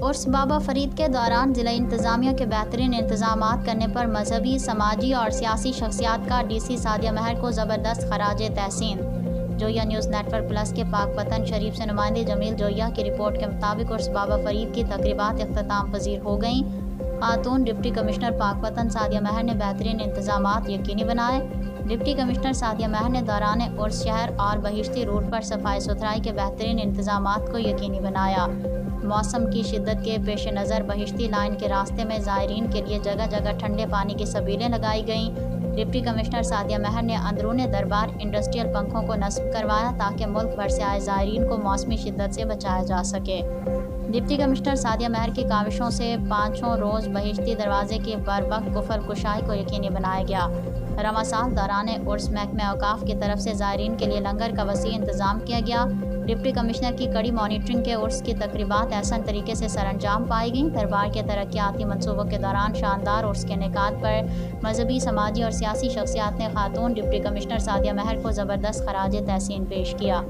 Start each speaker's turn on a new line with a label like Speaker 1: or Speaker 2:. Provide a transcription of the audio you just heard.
Speaker 1: उर्स बाबा फरीद के दौरान ज़िला इंतज़ामिया के बेहतरीन इंतजामात करने पर मजहबी, समाजी और सियासी शख्सियात का डीसी सादिया महर को ज़बरदस्त खराज तहसीन। जोया न्यूज़ नेटवर्क प्लस के पाकपतन शरीफ से नुमाइंदे जमील जोया की रिपोर्ट के मुताबिक उर्स बाबा फरीद की तकरीबात इख्तिताम पजीर हो गईं। खातून डिप्टी कमिश्नर पाकपतन सादिया महर ने बेहतरीन इंतजामात यकीनी बनाए। डिप्टी कमिश्नर सादिया महर ने दौरान उर्स शहर और बहिश्ती रूट पर सफाई सुथराई के बेहतरीन इंतजामात को यकीनी बनाया। मौसम की शिद्दत के पेश नज़र बहिश्ती लाइन के रास्ते में ज़ायरीन के लिए जगह जगह ठंडे पानी की सबीलें लगाई गईं। डिप्टी कमिश्नर सादिया महर ने अंदरून दरबार इंडस्ट्रियल पंखों को नस्ब करवाया ताकि मुल्क भर से आए ज़ायरीन को मौसमी शिद्दत से बचाया जा सके। डिप्टी कमिश्नर सादिया महर की काविशों से पाँचों रोज़ बहिश्ती दरवाजे की बर वक्त गुफल कुशाई को यकीनी बनाया गया। रमा साल दौरान उर्स महकमा औकाफ की तरफ से ज़ायरीन के लिए लंगर का वसी इंतज़ाम किया गया। डिप्टी कमिश्नर की कड़ी मॉनिटरिंग के उर्स की तकरीबात एहसन तरीके से सरअंजाम पाई गईं। दरबार के तरक्याती मनसूबों के दौरान शानदार उर्स के इनेकाद पर मजहबी, समाजी और सियासी शख्सियात ने खातून डिप्टी कमिश्नर सादिया महर को ज़बरदस्त खराज तहसीन पेश किया।